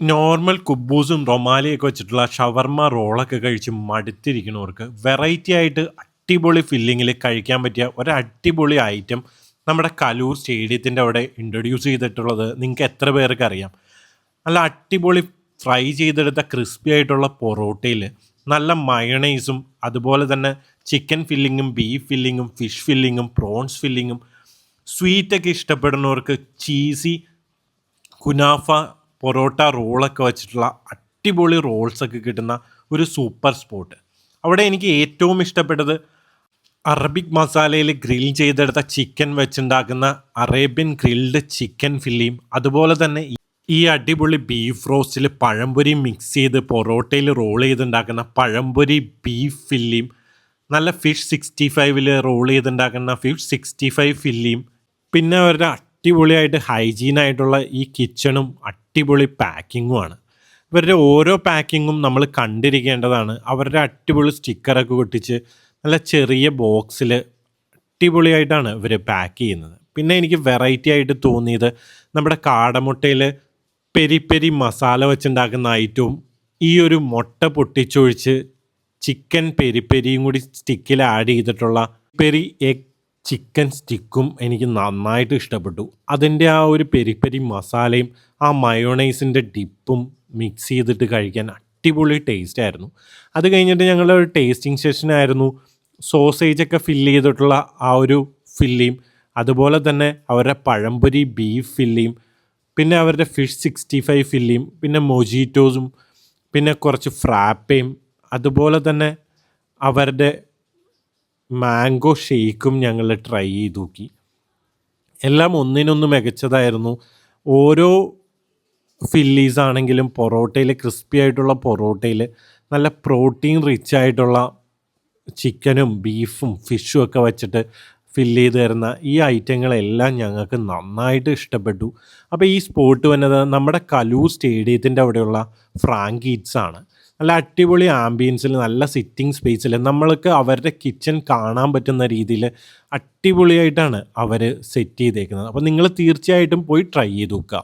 Normal കുബൂസും റൊമാലിയൊക്കെ വെച്ചിട്ടുള്ള ഷവർമ്മ റോളൊക്കെ കഴിച്ച് മടുത്തിരിക്കുന്നവർക്ക് variety ആയിട്ട് അടിപൊളി ഫില്ലിങ്ങിൽ കഴിക്കാൻ പറ്റിയ ഒരു അടിപൊളി ഐറ്റം നമ്മുടെ കലൂർ സ്റ്റേഡിയത്തിൻ്റെ അവിടെ ഇൻട്രൊഡ്യൂസ് ചെയ്തിട്ടുള്ളത് നിങ്ങൾക്ക് എത്ര പേർക്ക് അറിയാം? നല്ല അടിപൊളി ഫ്രൈ ചെയ്തെടുത്ത ക്രിസ്പി ആയിട്ടുള്ള പൊറോട്ടയിൽ നല്ല മയണൈസും അതുപോലെ തന്നെ ചിക്കൻ ഫില്ലിങ്ങും ബീഫ് ഫില്ലിങ്ങും ഫിഷ് ഫില്ലിങ്ങും പ്രോൺസ് ഫില്ലിങ്ങും സ്വീറ്റൊക്കെ ഇഷ്ടപ്പെടുന്നവർക്ക് ചീസി കുനാഫ പൊറോട്ട റോളൊക്കെ വെച്ചിട്ടുള്ള അടിപൊളി റോൾസൊക്കെ കിട്ടുന്ന ഒരു സൂപ്പർ സ്പോട്ട്. അവിടെ എനിക്ക് ഏറ്റവും ഇഷ്ടപ്പെട്ടത് അറബിക് മസാലയിൽ ഗ്രിൽ ചെയ്തെടുത്ത ചിക്കൻ വെച്ചുണ്ടാക്കുന്ന അറേബ്യൻ ഗ്രിൽഡ് ചിക്കൻ ഫില്ലിയും അതുപോലെ തന്നെ ഈ അടിപൊളി ബീഫ് റോസ്റ്റിൽ പഴംപൊരി മിക്സ് ചെയ്ത് പൊറോട്ടയിൽ റോൾ ചെയ്തുണ്ടാക്കുന്ന പഴംപൊരി ബീഫ് ഫില്ലിയും നല്ല ഫിഷ് 65 റോൾ ചെയ്തുണ്ടാക്കുന്ന ഫിഷ് 65 ഫില്ലിയും പിന്നെ അവരുടെ അടിപൊളിയായിട്ട് ഹൈജീനായിട്ടുള്ള ഈ കിച്ചണും അടിപൊളി പാക്കിങ്ങുമാണ്. ഇവരുടെ ഓരോ പാക്കിങ്ങും നമ്മൾ കണ്ടിരിക്കേണ്ടതാണ്. അവരുടെ അടിപൊളി സ്റ്റിക്കറൊക്കെ ഒട്ടിച്ച് നല്ല ചെറിയ ബോക്സിൽ അടിപൊളിയായിട്ടാണ് ഇവർ പാക്ക് ചെയ്യുന്നത്. പിന്നെ എനിക്ക് വെറൈറ്റി ആയിട്ട് തോന്നിയത് നമ്മുടെ കാടമുട്ടയിൽ പെരി പെരി മസാല വെച്ചുണ്ടാക്കുന്ന ഐറ്റവും ഈ ഒരു മുട്ട പൊട്ടിച്ചൊഴിച്ച് ചിക്കൻ പെരി പെരിയും കൂടി സ്റ്റിക്കിൽ ആഡ് ചെയ്തിട്ടുള്ള പെരി എഗ് ചിക്കൻ സ്റ്റിക്കും എനിക്ക് നന്നായിട്ട് ഇഷ്ടപ്പെട്ടു. അതിൻ്റെ ആ ഒരു പെരി പെരി മസാലയും ആ മയോണൈസിൻ്റെ ഡിപ്പും മിക്സ് ചെയ്തിട്ട് കഴിക്കാൻ അടിപൊളി ടേസ്റ്റ് ആയിരുന്നു. അത് കഴിഞ്ഞിട്ട് ഞങ്ങളുടെ ഒരു ടേസ്റ്റിംഗ് സെഷനായിരുന്നു. സോസേജൊക്കെ ഫില്ല് ചെയ്തിട്ടുള്ള ആ ഒരു ഫില്ലിയും അതുപോലെ തന്നെ അവരുടെ പഴംപൊരി ബീഫ് ഫില്ലിയും പിന്നെ അവരുടെ ഫിഷ് 65 ഫില്ലിയും പിന്നെ മൊജീറ്റോസും പിന്നെ കുറച്ച് ഫ്രാപ്പയും അതുപോലെ തന്നെ അവരുടെ മാംഗോ ഷേക്കും ഞങ്ങൾ ട്രൈ ചെയ്ത് നോക്കി. എല്ലാം ഒന്നിനൊന്ന് മികച്ചതായിരുന്നു. ഓരോ ഫില്ലീസ് ആണെങ്കിലും പൊറോട്ടയിൽ ക്രിസ്പി ആയിട്ടുള്ള പൊറോട്ടയിൽ നല്ല പ്രോട്ടീൻ റിച്ച് ആയിട്ടുള്ള ചിക്കനും ബീഫും ഫിഷും ഒക്കെ വെച്ചിട്ട് ഫില്ല് ചെയ്ത് തരുന്ന ഈ ഐറ്റങ്ങളെല്ലാം ഞങ്ങൾക്ക് നന്നായിട്ട് ഇഷ്ടപ്പെട്ടു. അപ്പോൾ ഈ സ്പോട്ട് വന്നത് നമ്മുടെ കലൂർ സ്റ്റേഡിയത്തിൻ്റെ അവിടെയുള്ള ഫ്രാങ്ക് ആണ്. നല്ല അടിപൊളി ആംബിയൻസിൽ നല്ല സിറ്റിംഗ് സ്പേസിൽ നമ്മൾക്ക് അവരുടെ കിച്ചൺ കാണാൻ പറ്റുന്ന രീതിയിൽ അടിപൊളിയായിട്ടാണ് അവർ സെറ്റ് ചെയ്തേക്കുന്നത്. അപ്പോൾ നിങ്ങൾ തീർച്ചയായിട്ടും പോയി ട്രൈ ചെയ്ത് നോക്കുക.